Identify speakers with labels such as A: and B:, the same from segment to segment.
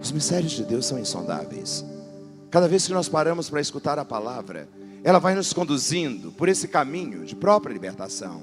A: Os mistérios de Deus são insondáveis. Cada vez que nós paramos para escutar a palavra, ela vai nos conduzindo por esse caminho de própria libertação.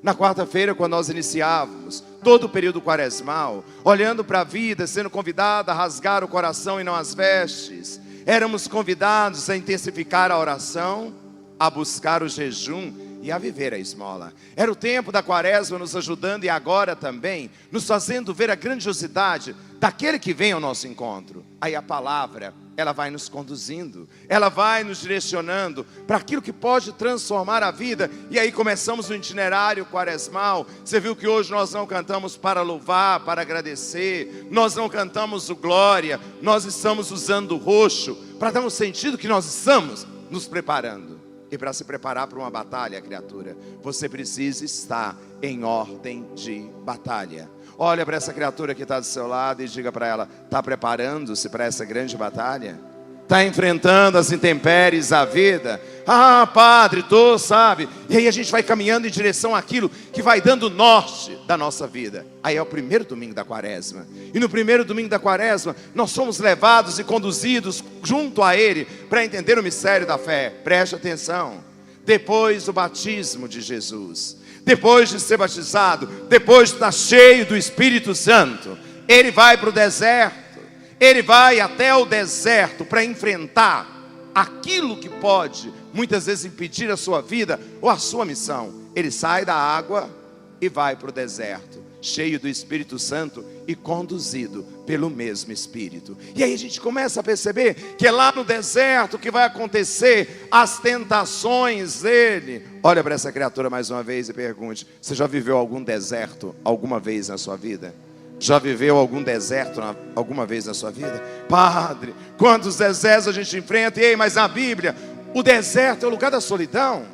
A: Na quarta-feira, quando nós iniciávamos todo o período quaresmal, olhando para a vida, sendo convidado a rasgar o coração e não as vestes, éramos convidados a intensificar a oração, a buscar o jejum e a viver a esmola. Era o tempo da quaresma nos ajudando e agora também nos fazendo ver a grandiosidade daquele que vem ao nosso encontro. Aí a palavra, ela vai nos conduzindo, ela vai nos direcionando para aquilo que pode transformar a vida. E aí começamos o itinerário quaresmal. Você viu que hoje nós não cantamos para louvar, para agradecer, nós não cantamos o glória, nós estamos usando o roxo para dar um sentido que nós estamos nos preparando. E para se preparar para uma batalha, criatura, você precisa estar em ordem de batalha. Olha para essa criatura que está do seu lado e diga para ela: está preparando-se para essa grande batalha? Está enfrentando as intempéries da vida? Ah, padre, tô, sabe? E aí a gente vai caminhando em direção àquilo que vai dando norte da nossa vida. Aí é o primeiro domingo da quaresma. E no primeiro domingo da quaresma, nós somos levados e conduzidos junto a Ele para entender o mistério da fé. Preste atenção. Depois do batismo de Jesus, depois de ser batizado, depois de estar cheio do Espírito Santo, Ele vai para o deserto. Ele vai até o deserto para enfrentar aquilo que pode muitas vezes impedir a sua vida ou a sua missão. Ele sai da água e vai para o deserto, cheio do Espírito Santo e conduzido pelo mesmo Espírito. E aí a gente começa a perceber que é lá no deserto que vai acontecer as tentações dele. Olha para essa criatura mais uma vez e pergunte: você já viveu algum deserto alguma vez na sua vida? Já viveu algum deserto alguma vez na sua vida? Padre, quantos desertos a gente enfrenta? Ei, mas na Bíblia, o deserto é o lugar da solidão.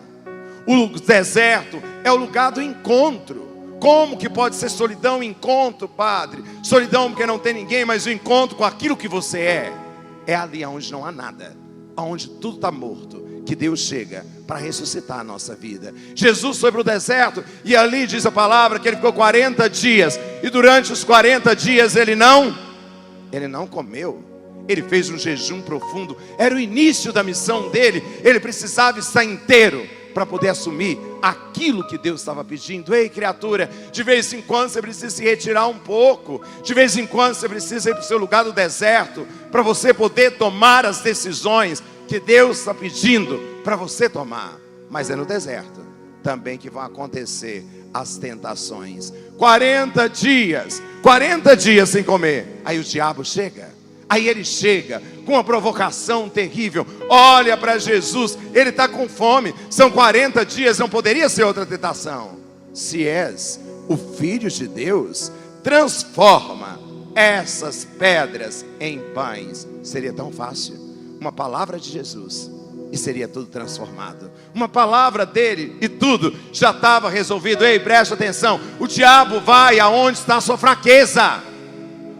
A: O deserto é o lugar do encontro. Como que pode ser solidão e encontro, padre? Solidão porque não tem ninguém, mas o encontro com aquilo que você é. É ali onde não há nada, onde tudo está morto, que Deus chega para ressuscitar a nossa vida. Jesus foi para o deserto e ali diz a palavra que ele ficou 40 dias. E durante os 40 dias ele não comeu. Ele fez um jejum profundo. Era o início da missão dele. Ele precisava estar inteiro para poder assumir aquilo que Deus estava pedindo. Ei, criatura, de vez em quando você precisa se retirar um pouco. De vez em quando você precisa ir para o seu lugar do deserto, para você poder tomar as decisões que Deus está pedindo para você tomar. Mas é no deserto também que vão acontecer as tentações. 40 dias sem comer. Aí o diabo chega. Aí ele chega com uma provocação terrível. Olha para Jesus, ele está com fome. São 40 dias, não poderia ser outra tentação. Se és o Filho de Deus, transforma essas pedras em pães. Seria tão fácil. Uma palavra de Jesus e seria tudo transformado. Uma palavra dele e tudo já estava resolvido. Ei, presta atenção. O diabo vai aonde está a sua fraqueza.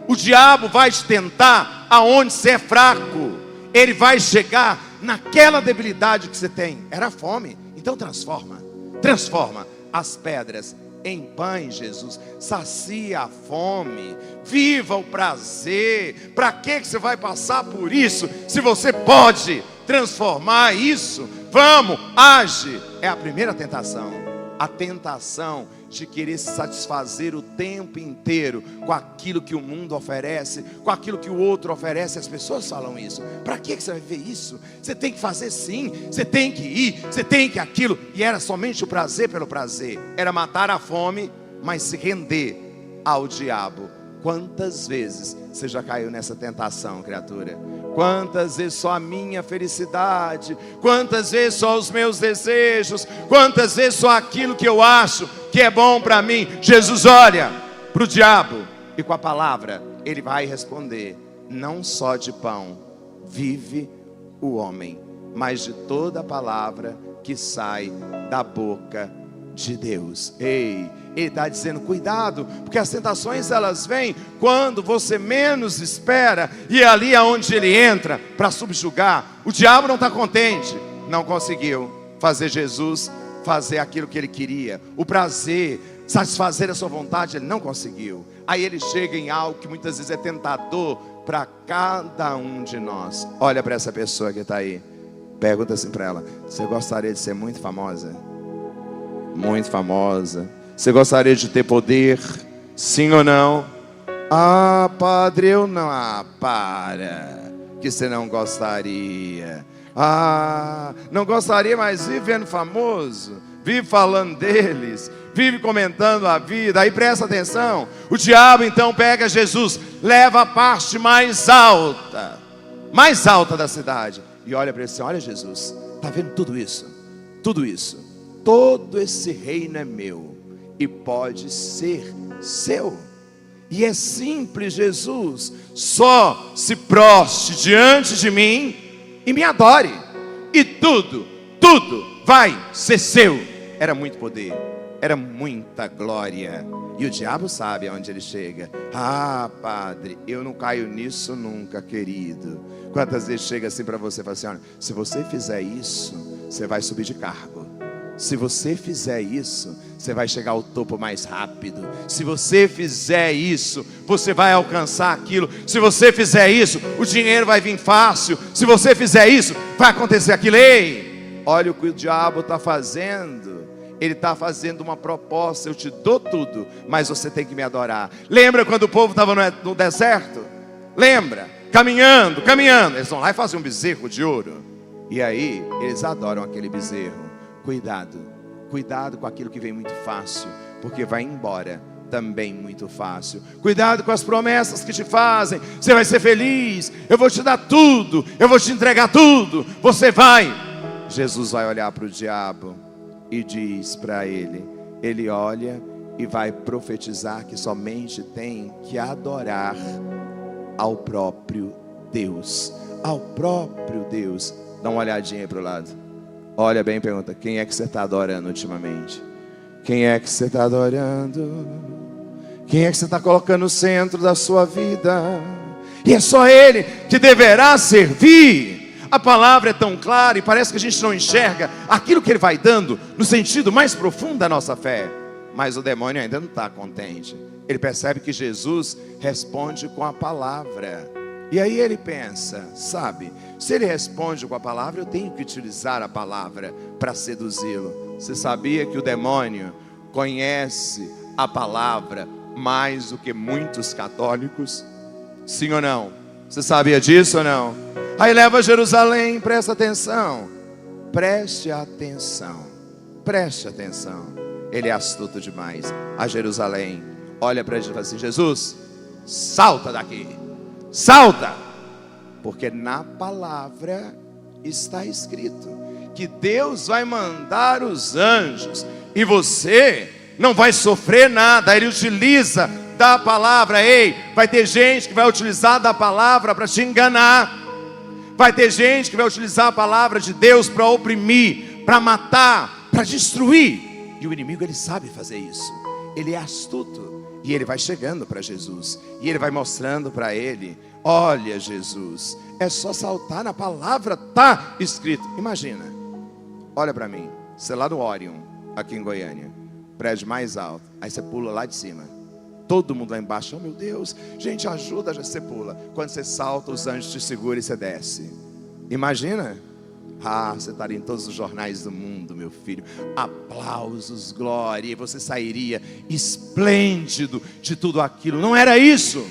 A: O diabo vai te tentar aonde você é fraco. Ele vai chegar naquela debilidade que você tem. Era a fome. Então transforma as pedras em pães, Jesus. Sacia a fome, viva o prazer. Para que você vai passar por isso, se você pode transformar isso? Vamos, age. É a primeira tentação. A tentação de querer se satisfazer o tempo inteiro com aquilo que o mundo oferece, com aquilo que o outro oferece. As pessoas falam isso. Para que você vai ver isso? Você tem que fazer sim, você tem que ir, você tem que aquilo. E era somente o prazer pelo prazer. Era matar a fome, mas se render ao diabo. Quantas vezes você já caiu nessa tentação, criatura? Quantas vezes só a minha felicidade? Quantas vezes só os meus desejos? Quantas vezes só aquilo que eu acho que é bom para mim? Jesus olha para o diabo e com a palavra ele vai responder: não só de pão vive o homem, mas de toda a palavra que sai da boca de Deus. Ei, ele está dizendo: cuidado, porque as tentações elas vêm quando você menos espera, e é ali aonde ele entra para subjugar. O diabo não está contente, não conseguiu fazer Jesus fazer aquilo que ele queria, o prazer, satisfazer a sua vontade, ele não conseguiu. Aí ele chega em algo que muitas vezes é tentador para cada um de nós. Olha para essa pessoa que está aí. Pergunta assim para ela: você gostaria de ser muito famosa? Muito famosa. Você gostaria de ter poder? Sim ou não? Ah, padre, eu não. Ah, para, que você não gostaria. Ah, não gostaria, mas vive vendo famoso, vive falando deles, vive comentando a vida. Aí presta atenção, o diabo então pega Jesus, leva a parte mais alta da cidade, e olha para ele assim: olha Jesus, está vendo tudo isso? Tudo isso, todo esse reino é meu e pode ser seu. E é simples, Jesus, só se proste diante de mim e me adore, e tudo vai ser seu. Era muito poder, era muita glória, e o diabo sabe aonde ele chega. Ah, padre, eu não caio nisso nunca, querido. Quantas vezes chega assim para você e fala assim: olha, se você fizer isso, você vai subir de cargo. Se você fizer isso, você vai chegar ao topo mais rápido. Se você fizer isso, você vai alcançar aquilo. Se você fizer isso, o dinheiro vai vir fácil. Se você fizer isso, vai acontecer aquilo. Ei, olha o que o diabo está fazendo. Ele está fazendo uma proposta: eu te dou tudo, mas você tem que me adorar. Lembra quando o povo estava no deserto? Lembra? Caminhando. Eles vão lá e fazem um bezerro de ouro. E aí, eles adoram aquele bezerro. Cuidado com aquilo que vem muito fácil, porque vai embora também muito fácil. Cuidado com as promessas que te fazem: você vai ser feliz, eu vou te dar tudo, eu vou te entregar tudo, você vai. Jesus vai olhar para o diabo e diz para ele, ele olha e vai profetizar que somente tem que adorar ao próprio Deus. Ao próprio Deus. Dá uma olhadinha aí para o lado. Olha bem e pergunta: quem é que você está adorando ultimamente? Quem é que você está adorando? Quem é que você está colocando no centro da sua vida? E é só Ele que deverá servir. A palavra é tão clara e parece que a gente não enxerga aquilo que Ele vai dando no sentido mais profundo da nossa fé. Mas o demônio ainda não está contente. Ele percebe que Jesus responde com a palavra. E aí ele pensa, sabe, se ele responde com a palavra, eu tenho que utilizar a palavra para seduzi-lo. Você sabia que o demônio conhece a palavra mais do que muitos católicos? Sim ou não? Você sabia disso ou não? Aí leva a Jerusalém, presta atenção. Preste atenção. Preste atenção. Ele é astuto demais. A Jerusalém olha para ele e fala assim: Jesus, salta daqui. Salta, porque na palavra está escrito que Deus vai mandar os anjos e você não vai sofrer nada. Ele utiliza da palavra. Ei, vai ter gente que vai utilizar da palavra para te enganar. Vai ter gente que vai utilizar a palavra de Deus para oprimir, para matar, para destruir. E o inimigo, ele sabe fazer isso. Ele é astuto. E ele vai chegando para Jesus, e ele vai mostrando para ele: olha, Jesus, é só saltar na palavra, está escrito. Imagina, olha para mim, você lá no Orion, aqui em Goiânia, prédio mais alto, aí você pula lá de cima, todo mundo lá embaixo: oh meu Deus, gente, ajuda. Você pula, quando você salta, os anjos te seguram e você desce. Imagina. Ah, você estaria em todos os jornais do mundo, meu filho. Aplausos, glória. E você sairia esplêndido de tudo aquilo. Não era isso.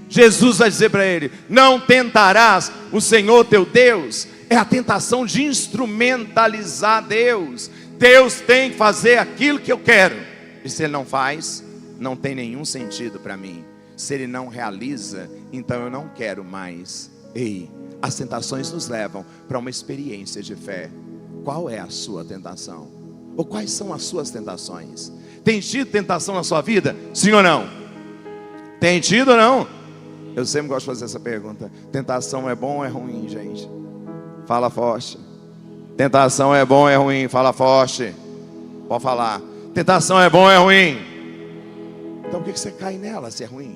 A: Jesus vai dizer para ele: não tentarás o Senhor teu Deus. É a tentação de instrumentalizar Deus. Deus tem que fazer aquilo que eu quero. E se Ele não faz, não tem nenhum sentido para mim. Se Ele não realiza, então eu não quero mais. Ei, as tentações nos levam para uma experiência de fé. Qual é a sua tentação? Ou quais são as suas tentações? Tem tido tentação na sua vida? Sim ou não? Tem tido ou não? Eu sempre gosto de fazer essa pergunta. Tentação é bom ou é ruim, gente? Fala forte. Tentação é bom ou é ruim? Fala forte. Pode falar. Tentação é bom ou é ruim? Então por que você cai nela se é ruim?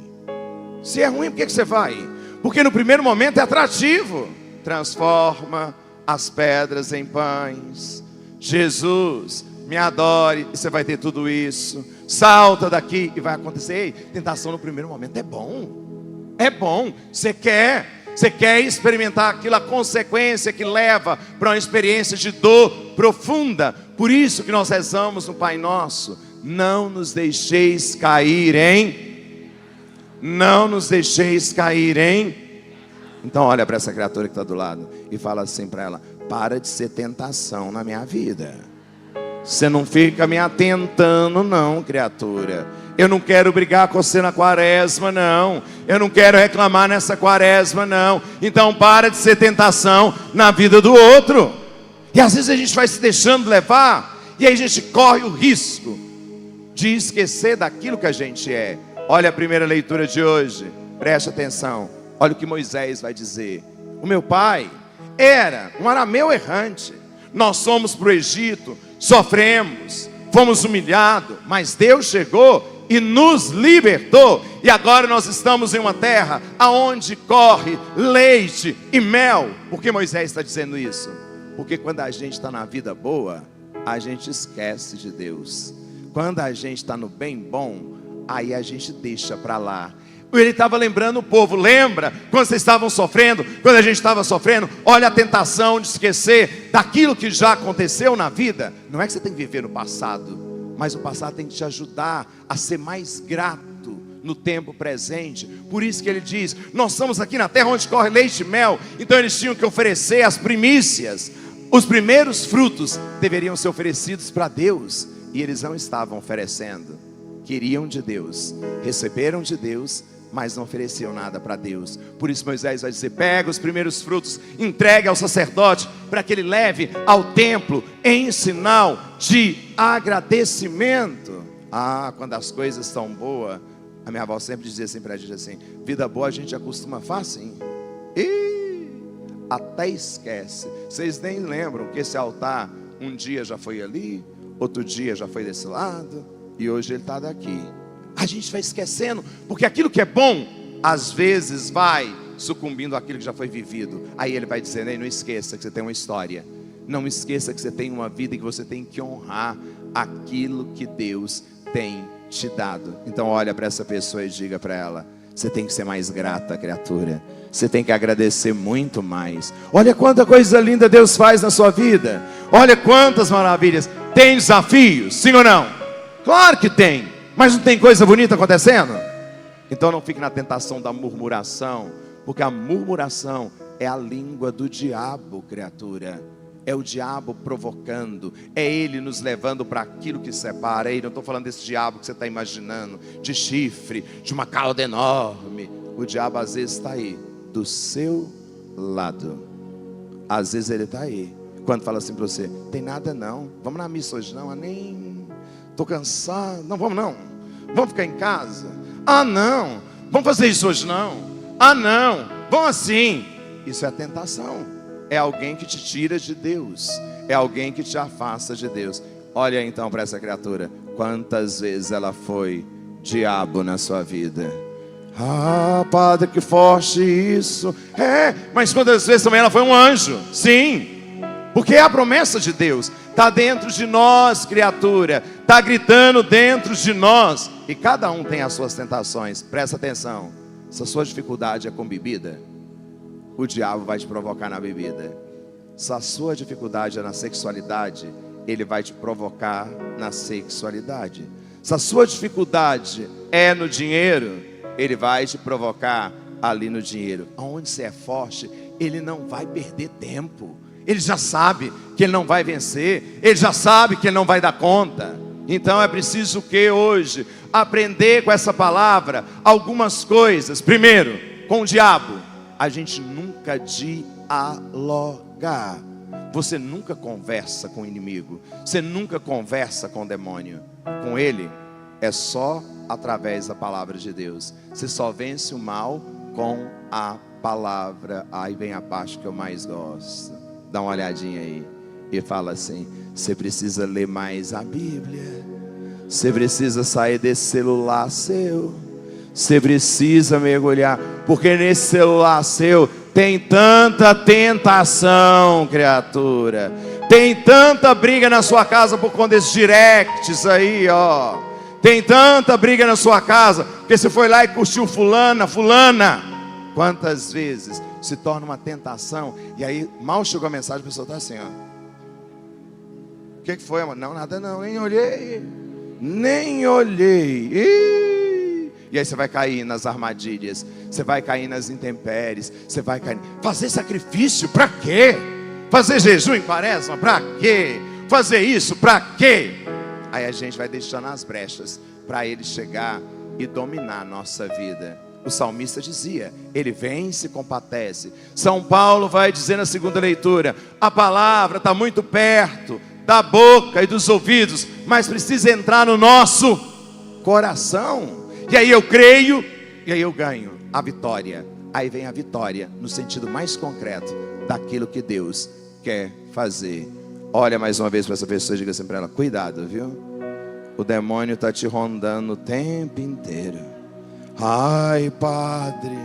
A: Se é ruim, por que você vai? Porque no primeiro momento é atrativo. Transforma as pedras em pães. Jesus, me adore, e você vai ter tudo isso. Salta daqui e vai acontecer. Ei, tentação no primeiro momento é bom. é bom. Você quer experimentar aquilo, a consequência que leva para uma experiência de dor profunda. Por isso que nós rezamos no Pai Nosso: não nos deixeis cair não nos deixeis cair Então olha para essa criatura que está do lado e fala assim para ela: para de ser tentação na minha vida. Você não fica me atentando não, criatura. Eu não quero brigar com você na quaresma não. Eu não quero reclamar nessa quaresma não. Então para de ser tentação na vida do outro. E às vezes a gente vai se deixando levar, e aí a gente corre o risco de esquecer daquilo que a gente é. Olha a primeira leitura de hoje, preste atenção. Olha o que Moisés vai dizer: o meu pai era um arameu errante. Nós fomos para o Egito, sofremos, fomos humilhados, mas Deus chegou e nos libertou. E agora nós estamos em uma terra aonde corre leite e mel. Por que Moisés está dizendo isso? Porque quando a gente está na vida boa, a gente esquece de Deus. Quando a gente está no bem bom, aí a gente deixa para lá. Ele estava lembrando o povo: lembra quando vocês estavam sofrendo, quando a gente estava sofrendo? Olha a tentação de esquecer daquilo que já aconteceu na vida. Não é que você tem que viver no passado, mas o passado tem que te ajudar a ser mais grato no tempo presente. Por isso que ele diz: nós estamos aqui na terra onde corre leite e mel. Então eles tinham que oferecer as primícias. Os primeiros frutos deveriam ser oferecidos para Deus, e eles não estavam oferecendo. Queriam de Deus, receberam de Deus, mas não ofereciam nada para Deus. Por isso Moisés vai dizer: pega os primeiros frutos, entregue ao sacerdote, para que ele leve ao templo em sinal de agradecimento. Quando as coisas estão boas, a minha avó sempre dizia assim para a gente assim: vida boa a gente acostuma fácil, e até esquece. Vocês nem lembram que esse altar um dia já foi ali, outro dia já foi desse lado, e hoje ele está daqui. A gente vai esquecendo, porque aquilo que é bom, às vezes vai sucumbindo àquilo que já foi vivido. Aí ele vai dizendo: ei, não esqueça que você tem uma história. Não esqueça que você tem uma vida e que você tem que honrar aquilo que Deus tem te dado. Então olha para essa pessoa e diga para ela: você tem que ser mais grata, criatura. Você tem que agradecer muito mais. Olha quanta coisa linda Deus faz na sua vida. Olha quantas maravilhas. Tem desafios, sim ou não? Claro que tem. Mas não tem coisa bonita acontecendo? Então não fique na tentação da murmuração, porque a murmuração é a língua do diabo, criatura. É o diabo provocando, é ele nos levando para aquilo que separa. Ei, não estou falando desse diabo que você está imaginando, de chifre, de uma cauda enorme. O diabo às vezes está aí, do seu lado. Às vezes ele está aí, quando fala assim para você: tem nada não, vamos na missa hoje não, nem... estou cansado, não vamos não, vamos ficar em casa, não, vamos fazer isso hoje não, não, vamos assim. Isso é tentação, é alguém que te tira de Deus, é alguém que te afasta de Deus. Olha então para essa criatura, quantas vezes ela foi diabo na sua vida. Padre, que forte isso. Mas quantas vezes também ela foi um anjo? Sim, porque é a promessa de Deus, está dentro de nós, criatura, está gritando dentro de nós. E cada um tem as suas tentações. Presta atenção: se a sua dificuldade é com bebida, o diabo vai te provocar na bebida. Se a sua dificuldade é na sexualidade, ele vai te provocar na sexualidade. Se a sua dificuldade é no dinheiro, ele vai te provocar ali no dinheiro. Aonde você é forte, ele não vai perder tempo. Ele já sabe que ele não vai vencer, ele já sabe que ele não vai dar conta. Então é preciso que hoje aprender com essa palavra algumas coisas. Primeiro, com o diabo, a gente nunca dialogar. Você nunca conversa com o inimigo, você nunca conversa com o demônio. Com ele é só através da palavra de Deus. Você só vence o mal com a palavra. Aí vem a parte que eu mais gosto. Dá uma olhadinha aí e fala assim: você precisa ler mais a Bíblia, você precisa sair desse celular seu, você precisa mergulhar, porque nesse celular seu tem tanta tentação, criatura. Tem tanta briga na sua casa por conta desses directs aí, Tem tanta briga na sua casa, porque você foi lá e curtiu fulana. Quantas vezes se torna uma tentação, e aí mal chegou a mensagem, a pessoa está assim, ó. O que foi, amor? Não, nada não, nem olhei. E aí você vai cair nas armadilhas, você vai cair nas intempéries, você vai cair. Fazer sacrifício, para quê? Fazer jejum em quaresma, para quê? Fazer isso, para quê? Aí a gente vai deixando as brechas para ele chegar e dominar a nossa vida. O salmista dizia, ele vem e se compadece. São Paulo vai dizer na segunda leitura, a palavra está muito perto da boca e dos ouvidos, mas precisa entrar no nosso coração. E aí eu creio, e aí eu ganho a vitória. Aí vem a vitória no sentido mais concreto daquilo que Deus quer fazer. Olha mais uma vez para essa pessoa e diga assim para ela, cuidado, viu? O demônio está te rondando o tempo inteiro. Ai, padre,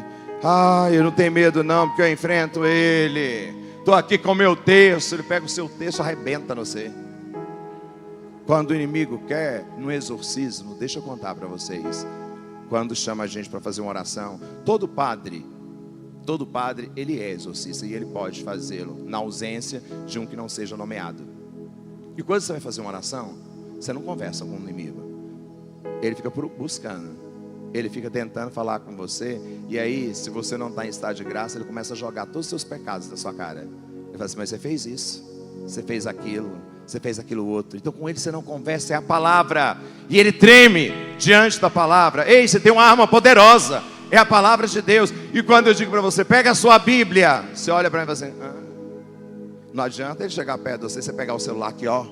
A: ai, eu não tenho medo não, porque eu enfrento ele. Estou aqui com o meu texto. Ele pega o seu texto e arrebenta no você. Quando o inimigo quer, no exorcismo, deixa eu contar para vocês. Quando chama a gente para fazer uma oração, todo padre, ele é exorcista e ele pode fazê-lo na ausência de um que não seja nomeado. E quando você vai fazer uma oração, você não conversa com o inimigo. Ele fica buscando, ele fica tentando falar com você. E aí, se você não está em estado de graça, ele começa a jogar todos os seus pecados na sua cara. Ele fala assim, mas você fez isso, você fez aquilo outro. Então com ele você não conversa, é a palavra. E ele treme diante da palavra. Ei, você tem uma arma poderosa, é a palavra de Deus. E quando eu digo para você, pega a sua Bíblia, você olha para mim e fala assim, não adianta ele chegar perto de você pegar o celular aqui, ó,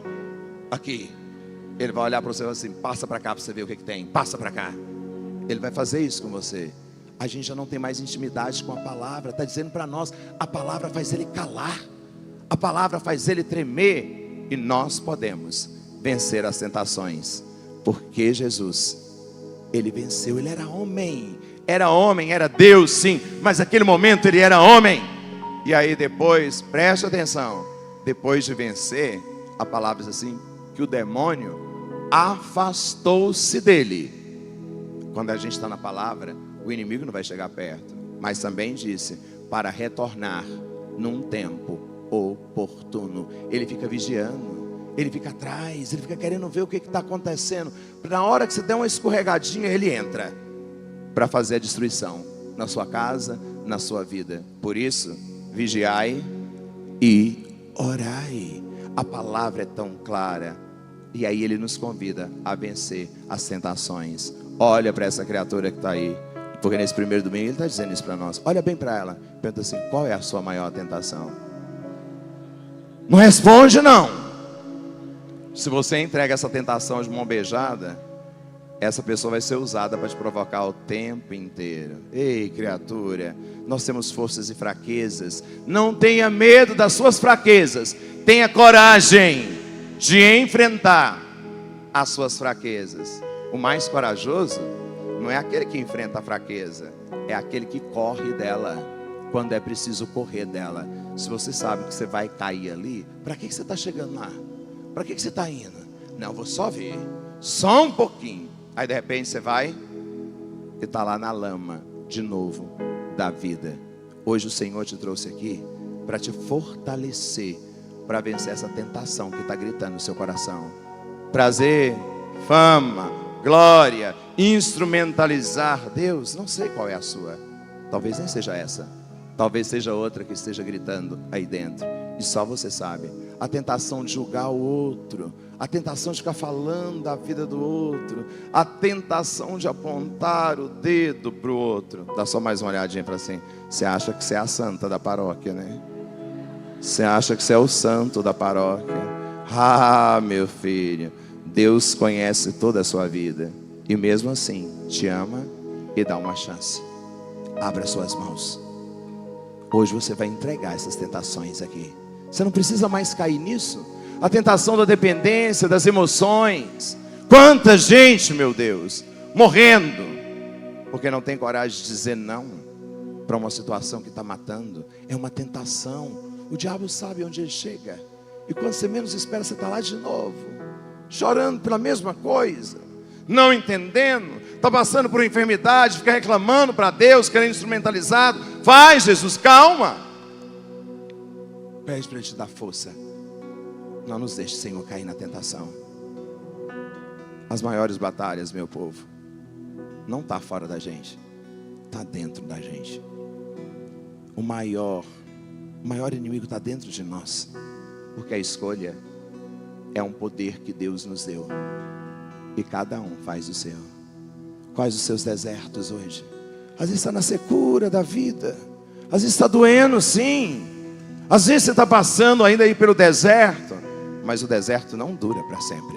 A: aqui. Ele vai olhar para você e falar assim, passa para cá para você ver o que tem, passa para cá. Ele vai fazer isso com você. A gente já não tem mais intimidade com a palavra. Está dizendo para nós, a palavra faz ele calar, a palavra faz ele tremer. E nós podemos vencer as tentações, porque Jesus, ele venceu. Ele era homem, era Deus sim, mas naquele momento ele era homem. E aí depois, preste atenção, depois de vencer, a palavra diz assim, que o demônio afastou-se dele. Quando a gente está na palavra, o inimigo não vai chegar perto. Mas também disse, para retornar num tempo oportuno. Ele fica vigiando, ele fica atrás, ele fica querendo ver o que está acontecendo. Na hora que você der uma escorregadinha, ele entra para fazer a destruição na sua casa, na sua vida. Por isso, vigiai e orai. A palavra é tão clara. E aí ele nos convida a vencer as tentações. Olha para essa criatura que está aí, porque nesse primeiro domingo ele está dizendo isso para nós. Olha bem para ela, pergunta assim, qual é a sua maior tentação? Não responde não. Se você entrega essa tentação de mão beijada, essa pessoa vai ser usada para te provocar o tempo inteiro. Ei, criatura, nós temos forças e fraquezas. Não tenha medo das suas fraquezas. Tenha coragem de enfrentar as suas fraquezas. O mais corajoso não é aquele que enfrenta a fraqueza, é aquele que corre dela quando é preciso correr dela. Se você sabe que você vai cair ali, para que você está chegando lá? Para que você está indo? Não, vou só ver, só um pouquinho. Aí de repente você vai e está lá na lama de novo da vida. Hoje o Senhor te trouxe aqui para te fortalecer, para vencer essa tentação que está gritando no seu coração. Prazer, fama, glória, instrumentalizar Deus, não sei qual é a sua. Talvez nem seja essa, talvez seja outra que esteja gritando aí dentro, e só você sabe. A tentação de julgar o outro, a tentação de ficar falando da vida do outro, a tentação de apontar o dedo para o outro. Dá só mais uma olhadinha para assim, você acha que você é a santa da paróquia, né? Você acha que você é o santo da paróquia? Ah, meu filho, Deus conhece toda a sua vida, e mesmo assim te ama e dá uma chance. Abra suas mãos. Hoje você vai entregar essas tentações aqui. Você não precisa mais cair nisso. A tentação da dependência, das emoções. Quanta gente, meu Deus, morrendo porque não tem coragem de dizer não para uma situação que está matando. É uma tentação. O diabo sabe onde ele chega, e quando você menos espera, você está lá de novo, chorando pela mesma coisa, não entendendo, está passando por enfermidade, fica reclamando para Deus, querendo instrumentalizado. Vai, Jesus, calma. Pede para Ele te dar força. Não nos deixe, Senhor, cair na tentação. As maiores batalhas, meu povo, não está fora da gente, está dentro da gente. O maior inimigo está dentro de nós, porque a escolha é um poder que Deus nos deu, e cada um faz o seu. Quais os seus desertos hoje? Às vezes está na secura da vida, às vezes está doendo, sim. Às vezes você está passando ainda aí pelo deserto, mas o deserto não dura para sempre.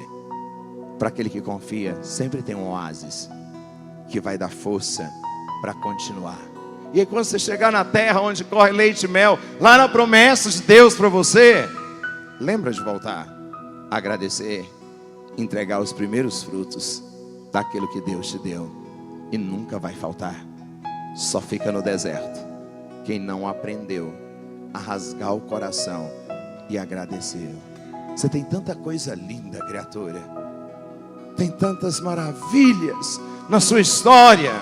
A: Para aquele que confia, sempre tem um oásis que vai dar força para continuar. E aí quando você chegar na terra onde corre leite e mel, lá na promessa de Deus para você, lembra de voltar, agradecer, entregar os primeiros frutos daquilo que Deus te deu. E nunca vai faltar. Só fica no deserto quem não aprendeu a rasgar o coração e agradecer. Você tem tanta coisa linda, criatura, tem tantas maravilhas na sua história.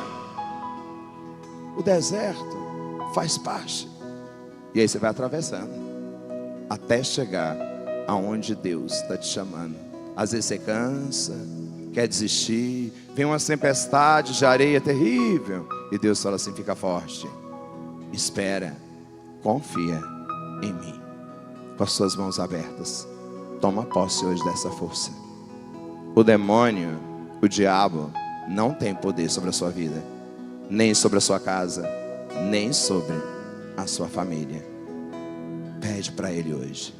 A: O deserto faz parte. E aí você vai atravessando até chegar aonde Deus está te chamando. Às vezes você cansa, quer desistir, vem uma tempestade de areia terrível, e Deus fala assim: fica forte, espera, confia em mim. Com as suas mãos abertas, toma posse hoje dessa força. O demônio, o diabo, não tem poder sobre a sua vida, nem sobre a sua casa, nem sobre a sua família. Pede para ele hoje.